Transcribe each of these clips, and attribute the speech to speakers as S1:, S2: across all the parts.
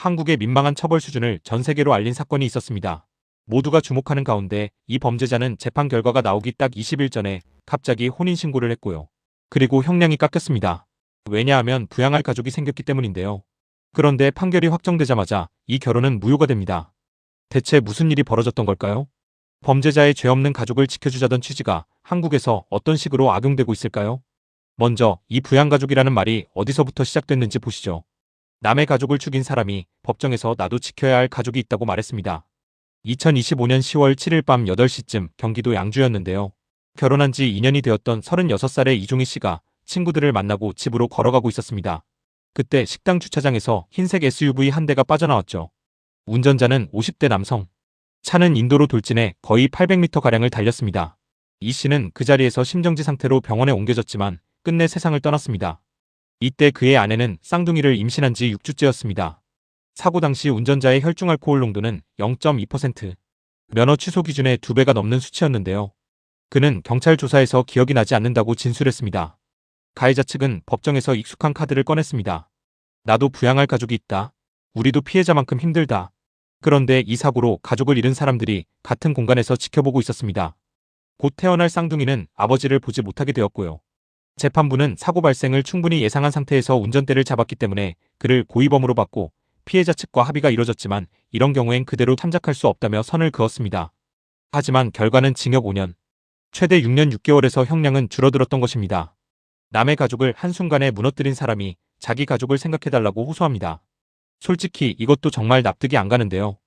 S1: 한국의 민망한 처벌 수준을 전 세계로 알린 사건이 있었습니다. 모두가 주목하는 가운데 이 범죄자는 재판 결과가 나오기 딱 20일 전에 갑자기 혼인신고를 했고요. 그리고 형량이 깎였습니다. 왜냐하면 부양할 가족이 생겼기 때문인데요. 그런데 판결이 확정되자마자 이 결혼은 무효가 됩니다. 대체 무슨 일이 벌어졌던 걸까요? 범죄자의 죄 없는 가족을 지켜주자던 취지가 한국에서 어떤 식으로 악용되고 있을까요? 먼저 이 부양가족이라는 말이 어디서부터 시작됐는지 보시죠. 남의 가족을 죽인 사람이 법정에서 나도 지켜야 할 가족이 있다고 말했습니다. 2025년 10월 7일 밤 8시쯤 경기도 양주였는데요. 결혼한 지 2년이 되었던 36살의 이종희 씨가 친구들을 만나고 집으로 걸어가고 있었습니다. 그때 식당 주차장에서 흰색 SUV 한 대가 빠져나왔죠. 운전자는 50대 남성. 차는 인도로 돌진해 거의 800m가량을 달렸습니다. 이 씨는 그 자리에서 심정지 상태로 병원에 옮겨졌지만 끝내 세상을 떠났습니다. 이때 그의 아내는 쌍둥이를 임신한 지 6주째였습니다. 사고 당시 운전자의 혈중 알코올 농도는 0.2%, 면허 취소 기준의 2배가 넘는 수치였는데요. 그는 경찰 조사에서 기억이 나지 않는다고 진술했습니다. 가해자 측은 법정에서 익숙한 카드를 꺼냈습니다. 나도 부양할 가족이 있다. 우리도 피해자만큼 힘들다. 그런데 이 사고로 가족을 잃은 사람들이 같은 공간에서 지켜보고 있었습니다. 곧 태어날 쌍둥이는 아버지를 보지 못하게 되었고요. 재판부는 사고 발생을 충분히 예상한 상태에서 운전대를 잡았기 때문에 그를 고의범으로 봤고 피해자 측과 합의가 이뤄졌지만 이런 경우엔 그대로 참작할 수 없다며 선을 그었습니다. 하지만 결과는 징역 5년, 최대 6년 6개월에서 형량은 줄어들었던 것입니다. 남의 가족을 한순간에 무너뜨린 사람이 자기 가족을 생각해달라고 호소합니다. 솔직히 이것도 정말 납득이 안 가는데요.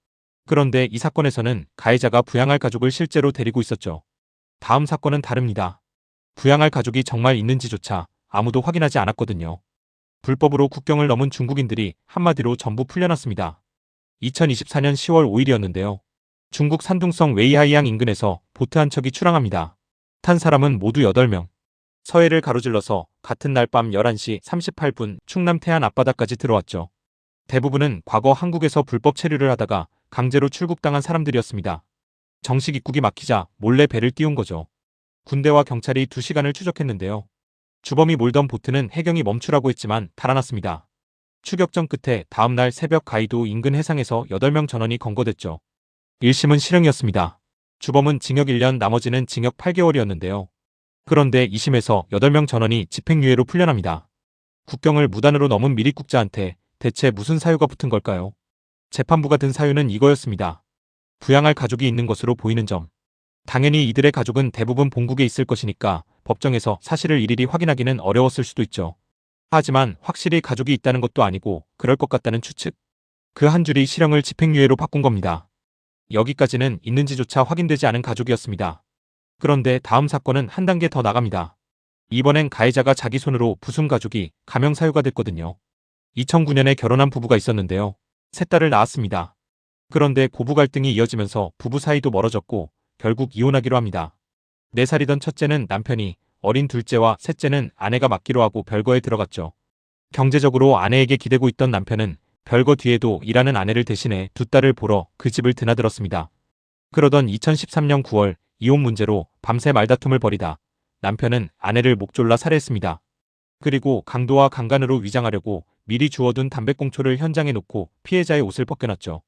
S1: 그런데 이 사건에서는 가해자가 부양할 가족을 실제로 데리고 있었죠. 다음 사건은 다릅니다. 부양할 가족이 정말 있는지조차 아무도 확인하지 않았거든요. 불법으로 국경을 넘은 중국인들이 한마디로 전부 풀려났습니다. 2024년 10월 5일이었는데요. 중국 산둥성 웨이하이양 인근에서 보트 한 척이 출항합니다. 탄 사람은 모두 8명. 서해를 가로질러서 같은 날 밤 11시 38분 충남 태안 앞바다까지 들어왔죠. 대부분은 과거 한국에서 불법 체류를 하다가 강제로 출국당한 사람들이었습니다. 정식 입국이 막히자 몰래 배를 띄운 거죠. 군대와 경찰이 2시간을 추적했는데요. 주범이 몰던 보트는 해경이 멈추라고 했지만 달아났습니다. 추격전 끝에 다음날 새벽 가이도 인근 해상에서 8명 전원이 검거됐죠. 1심은 실형이었습니다. 주범은 징역 1년 나머지는 징역 8개월이었는데요. 그런데 2심에서 8명 전원이 집행유예로 풀려납니다. 국경을 무단으로 넘은 미립국자한테 대체 무슨 사유가 붙은 걸까요? 재판부가 든 사유는 이거였습니다. 부양할 가족이 있는 것으로 보이는 점. 당연히 이들의 가족은 대부분 본국에 있을 것이니까 법정에서 사실을 일일이 확인하기는 어려웠을 수도 있죠. 하지만 확실히 가족이 있다는 것도 아니고 그럴 것 같다는 추측. 그 한 줄이 실형을 집행유예로 바꾼 겁니다. 여기까지는 있는지조차 확인되지 않은 가족이었습니다. 그런데 다음 사건은 한 단계 더 나갑니다. 이번엔 가해자가 자기 손으로 부순 가족이 감형사유가 됐거든요. 2009년에 결혼한 부부가 있었는데요. 세 딸을 낳았습니다. 그런데 고부 갈등이 이어지면서 부부 사이도 멀어졌고 결국 이혼하기로 합니다. 4살이던 첫째는 남편이, 어린 둘째와 셋째는 아내가 맡기로 하고 별거에 들어갔죠. 경제적으로 아내에게 기대고 있던 남편은 별거 뒤에도 일하는 아내를 대신해 2딸을 보러 그 집을 드나들었습니다. 그러던 2013년 9월 이혼 문제로 밤새 말다툼을 벌이다 남편은 아내를 목 졸라 살해했습니다. 그리고 강도와 강간으로 위장하려고 미리 주워둔 담배꽁초를 현장에 놓고 피해자의 옷을 벗겨놨죠.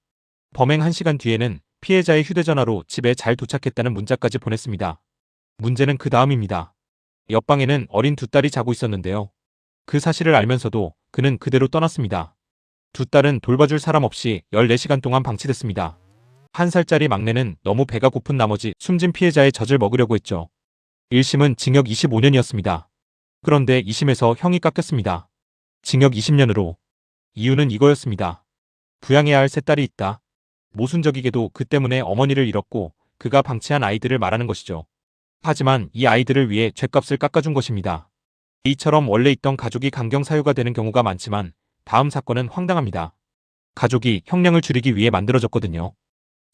S1: 범행 1시간 뒤에는 피해자의 휴대전화로 집에 잘 도착했다는 문자까지 보냈습니다. 문제는 그 다음입니다. 옆방에는 어린 2딸이 자고 있었는데요. 그 사실을 알면서도 그는 그대로 떠났습니다. 2딸은 돌봐줄 사람 없이 14시간 동안 방치됐습니다. 1살짜리 막내는 너무 배가 고픈 나머지 숨진 피해자의 젖을 먹으려고 했죠. 1심은 징역 25년이었습니다. 그런데 2심에서 형이 깎였습니다. 징역 20년으로. 이유는 이거였습니다. 부양해야 할 세 딸이 있다. 모순적이게도 그 때문에 어머니를 잃었고 그가 방치한 아이들을 말하는 것이죠. 하지만 이 아이들을 위해 죗값을 깎아준 것입니다. 이처럼 원래 있던 가족이 강경사유가 되는 경우가 많지만 다음 사건은 황당합니다. 가족이 형량을 줄이기 위해 만들어졌거든요.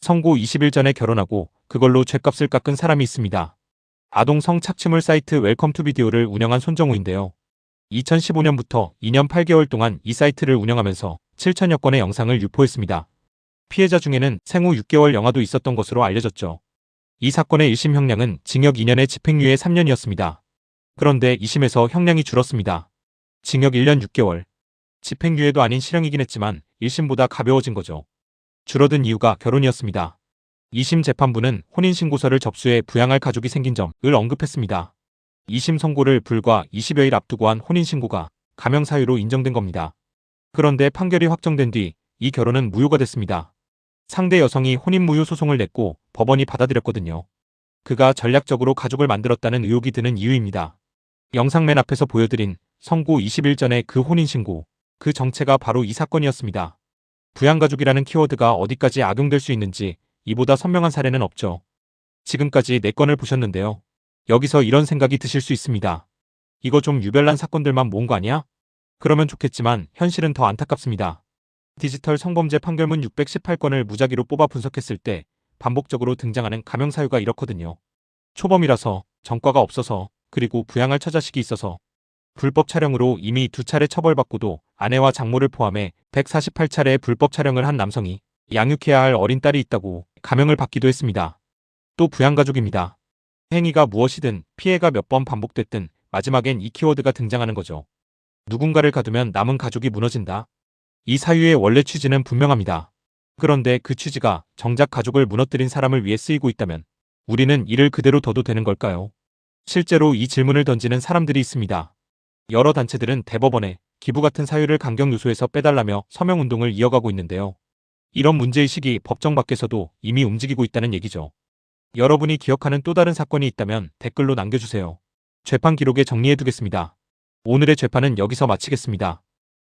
S1: 선고 20일 전에 결혼하고 그걸로 죗값을 깎은 사람이 있습니다. 아동 성착취물 사이트 웰컴 투 비디오를 운영한 손정우인데요. 2015년부터 2년 8개월 동안 이 사이트를 운영하면서 7천여 건의 영상을 유포했습니다. 피해자 중에는 생후 6개월 영아도 있었던 것으로 알려졌죠. 이 사건의 1심 형량은 징역 2년에 집행유예 3년이었습니다. 그런데 2심에서 형량이 줄었습니다. 징역 1년 6개월. 집행유예도 아닌 실형이긴 했지만 1심보다 가벼워진 거죠. 줄어든 이유가 결혼이었습니다. 2심 재판부는 혼인신고서를 접수해 부양할 가족이 생긴 점을 언급했습니다. 2심 선고를 불과 20여일 앞두고 한 혼인신고가 가명 사유로 인정된 겁니다. 그런데 판결이 확정된 뒤 이 결혼은 무효가 됐습니다. 상대 여성이 혼인무효 소송을 냈고 법원이 받아들였거든요. 그가 전략적으로 가족을 만들었다는 의혹이 드는 이유입니다. 영상 맨 앞에서 보여드린 선고 20일 전의 그 혼인신고, 그 정체가 바로 이 사건이었습니다. 부양가족이라는 키워드가 어디까지 악용될 수 있는지 이보다 선명한 사례는 없죠. 지금까지 4건을 보셨는데요. 여기서 이런 생각이 드실 수 있습니다. 이거 좀 유별난 사건들만 모은 거 아니야? 그러면 좋겠지만 현실은 더 안타깝습니다. 디지털 성범죄 판결문 618건을 무작위로 뽑아 분석했을 때 반복적으로 등장하는 가명 사유가 이렇거든요. 초범이라서, 전과가 없어서, 그리고 부양할 처자식이 있어서, 불법 촬영으로 이미 2차례 처벌받고도 아내와 장모를 포함해 148차례의 불법 촬영을 한 남성이 양육해야 할 어린 딸이 있다고 가명을 받기도 했습니다. 또 부양가족입니다. 행위가 무엇이든 피해가 몇 번 반복됐든 마지막엔 이 키워드가 등장하는 거죠. 누군가를 가두면 남은 가족이 무너진다. 이 사유의 원래 취지는 분명합니다. 그런데 그 취지가 정작 가족을 무너뜨린 사람을 위해 쓰이고 있다면 우리는 이를 그대로 둬도 되는 걸까요? 실제로 이 질문을 던지는 사람들이 있습니다. 여러 단체들은 대법원에 기부 같은 사유를 강경 요소에서 빼달라며 서명운동을 이어가고 있는데요. 이런 문제의식이 법정 밖에서도 이미 움직이고 있다는 얘기죠. 여러분이 기억하는 또 다른 사건이 있다면 댓글로 남겨주세요. 재판 기록에 정리해두겠습니다. 오늘의 재판은 여기서 마치겠습니다.